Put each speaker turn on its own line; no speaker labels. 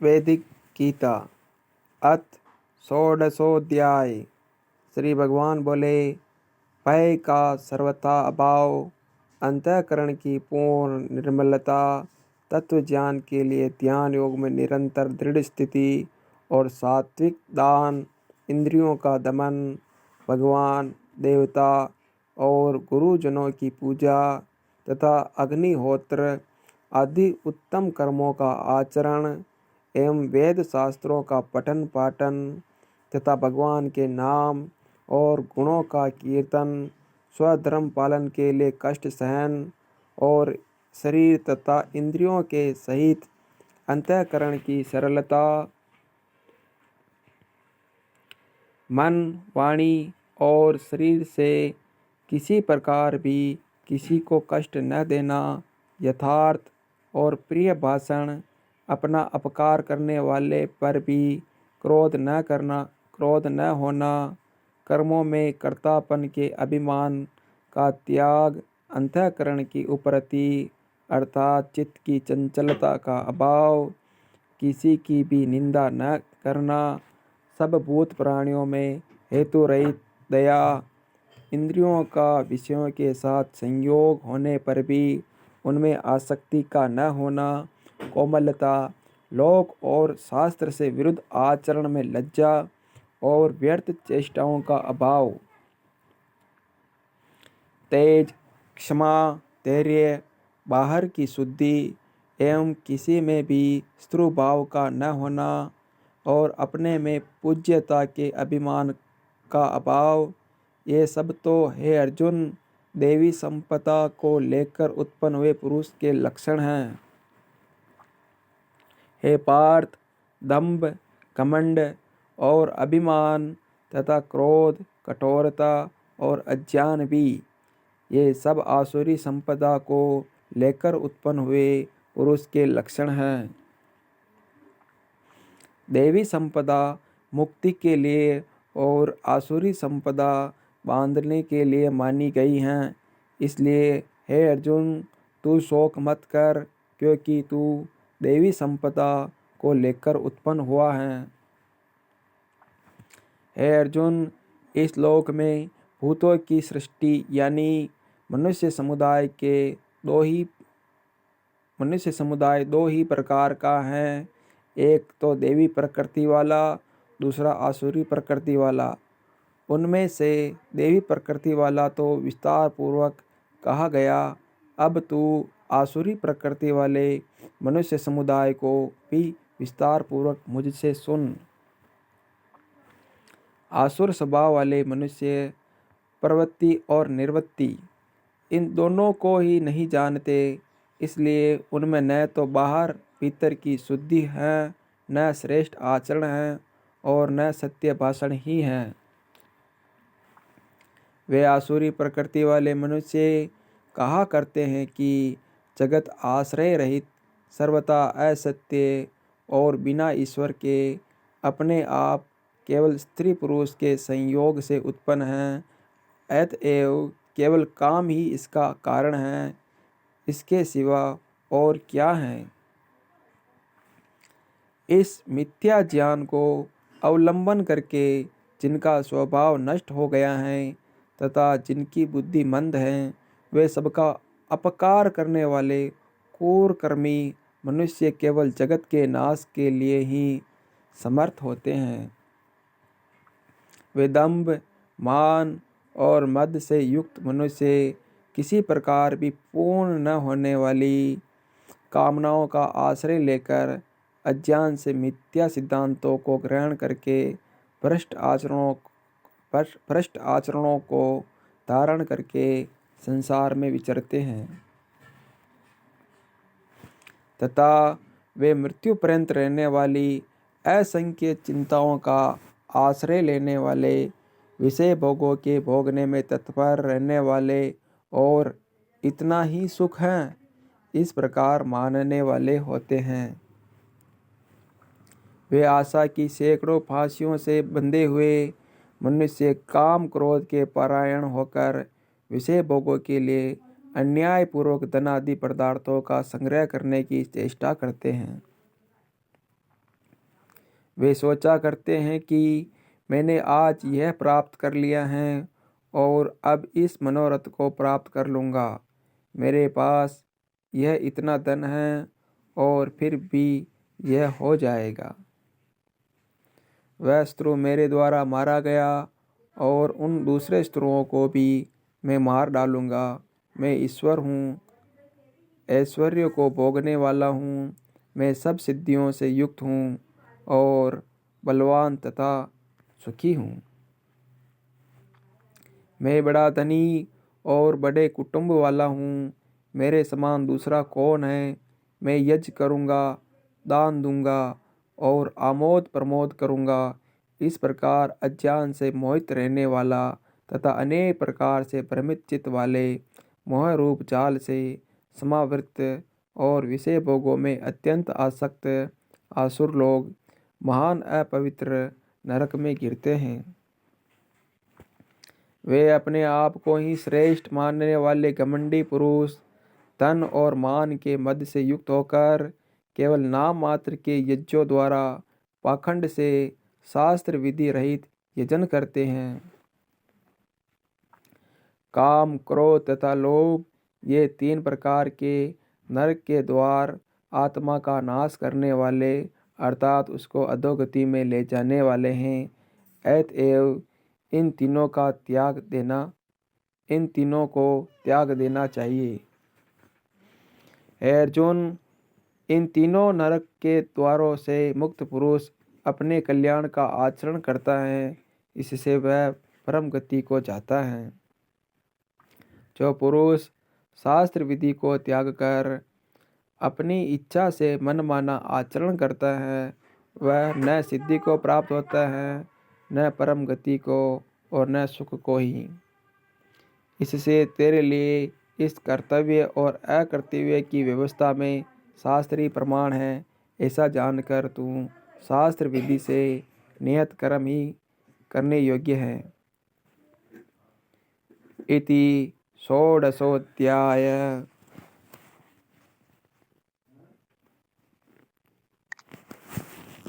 वैदिक गीता अथ षोडशोऽध्याय। श्री भगवान बोले, भय का सर्वथा अभाव, अंतःकरण की पूर्ण निर्मलता, तत्व ज्ञान के लिए ध्यान योग में निरंतर दृढ़ स्थिति और सात्विक दान, इंद्रियों का दमन, भगवान, देवता और गुरुजनों की पूजा तथा अग्निहोत्र आदि उत्तम कर्मों का आचरण एवं वेद शास्त्रों का पठन पाठन तथा भगवान के नाम और गुणों का कीर्तन, स्वधर्म पालन के लिए कष्ट सहन और शरीर तथा इंद्रियों के सहित अंतःकरण की सरलता, मन, वाणी और शरीर से किसी प्रकार भी किसी को कष्ट न देना, यथार्थ और प्रिय भाषण, अपना अपकार करने वाले पर भी क्रोध न होना, कर्मों में कर्तापन के अभिमान का त्याग, अंतःकरण की उपरति अर्थात चित्त की चंचलता का अभाव, किसी की भी निंदा न करना, सब भूत प्राणियों में हेतु रहित दया, इंद्रियों का विषयों के साथ संयोग होने पर भी उनमें आसक्ति का न होना, कोमलता, लोक और शास्त्र से विरुद्ध आचरण में लज्जा और व्यर्थ चेष्टाओं का अभाव, तेज, क्षमा, धैर्य, बाहर की शुद्धि एवं किसी में भी स्त्रु भाव का न होना और अपने में पूज्यता के अभिमान का अभाव, ये सब तो हे अर्जुन देवी संपदा को लेकर उत्पन्न हुए पुरुष के लक्षण हैं। हे पार्थ, दंभ, घमंड और अभिमान तथा क्रोध, कठोरता और अज्ञान भी ये सब आसुरी संपदा को लेकर उत्पन्न हुए पुरुष के लक्षण हैं। देवी संपदा मुक्ति के लिए और आसुरी संपदा बांधने के लिए मानी गई हैं। इसलिए हे अर्जुन, तू शोक मत कर, क्योंकि तू देवी संपदा को लेकर उत्पन्न हुआ है। हे अर्जुन, इस लोक में भूतों की सृष्टि यानी मनुष्य समुदाय दो ही प्रकार का है। एक तो देवी प्रकृति वाला, दूसरा आसुरी प्रकृति वाला। उनमें से देवी प्रकृति वाला तो विस्तार पूर्वक कहा गया। अब तू आसुरी प्रकृति वाले मनुष्य समुदाय को भी विस्तार पूर्वक मुझसे सुन। आसुर स्वभाव वाले मनुष्य प्रवृत्ति और निर्वृत्ति इन दोनों को ही नहीं जानते, इसलिए उनमें न तो बाहर भीतर की शुद्धि है, न श्रेष्ठ आचरण है और न सत्य भाषण ही है। वे आसुरी प्रकृति वाले मनुष्य कहा करते हैं कि जगत आश्रय रहित, सर्वथा असत्य और बिना ईश्वर के अपने आप केवल स्त्री पुरुष के संयोग से उत्पन्न है। अतएव केवल काम ही इसका कारण है, इसके सिवा और क्या है। इस मिथ्या ज्ञान को अवलंबन करके जिनका स्वभाव नष्ट हो गया है तथा जिनकी बुद्धि मंद है, वे सबका अपकार करने वाले क्रूरकर्मी मनुष्य केवल जगत के नाश के लिए ही समर्थ होते हैं। वे दंभ, मान और मद से युक्त मनुष्य किसी प्रकार भी पूर्ण न होने वाली कामनाओं का आश्रय लेकर अज्ञान से मिथ्या सिद्धांतों को ग्रहण करके भ्रष्ट आचरणों को धारण करके संसार में विचरते हैं तथा वे मृत्यु पर्यंत रहने वाली असंख्य चिंताओं का आश्रय लेने वाले, विषय भोगों के भोगने में तत्पर रहने वाले और इतना ही सुख है इस प्रकार मानने वाले होते हैं। वे आशा की सैकड़ों फांसियों से बंधे हुए मनुष्य काम क्रोध के परायण होकर विषय भोगों के लिए अन्यायपूर्वक धन आदि पदार्थों का संग्रह करने की चेष्टा करते हैं। वे सोचा करते हैं कि मैंने आज यह प्राप्त कर लिया है और अब इस मनोरथ को प्राप्त कर लूँगा। मेरे पास यह इतना धन है और फिर भी यह हो जाएगा। वह शत्रु मेरे द्वारा मारा गया और उन दूसरे शत्रुओं को भी मैं मार डालूँगा। मैं ईश्वर हूँ, ऐश्वर्य को भोगने वाला हूँ। मैं सब सिद्धियों से युक्त हूँ और बलवान तथा सुखी हूँ। मैं बड़ा धनी और बड़े कुटुंब वाला हूँ। मेरे समान दूसरा कौन है? मैं यज्ञ करूँगा, दान दूंगा और आमोद प्रमोद करूँगा। इस प्रकार अज्ञान से मोहित रहने वाला तथा अनेक प्रकार से भ्रमित चित्त वाले मोह रूप जाल से समावृत और विषय भोगों में अत्यंत आसक्त आसुर लोग महान अपवित्र नरक में गिरते हैं। वे अपने आप को ही श्रेष्ठ मानने वाले घमंडी पुरुष धन और मान के मद से युक्त होकर केवल नाम मात्र के यज्ञों द्वारा पाखंड से शास्त्र विधि रहित यजन करते हैं। काम, क्रोध तथा लोभ ये 3 प्रकार के नरक के द्वार आत्मा का नाश करने वाले अर्थात उसको अधोगति में ले जाने वाले हैं। अतएव इन तीनों को त्याग देना चाहिए। हे अर्जुन, इन तीनों नरक के द्वारों से मुक्त पुरुष अपने कल्याण का आचरण करता है, इससे वह परम गति को जाता है। जो पुरुष शास्त्र विधि को त्याग कर अपनी इच्छा से मनमाना आचरण करता है, वह न सिद्धि को प्राप्त होता है, न परम गति को और न सुख को ही। इससे तेरे लिए इस कर्तव्य और अकर्तव्य की व्यवस्था में शास्त्रीय प्रमाण है, ऐसा जानकर तू शास्त्र विधि से नियत कर्म ही करने योग्य है। इति षोडशोऽध्याय।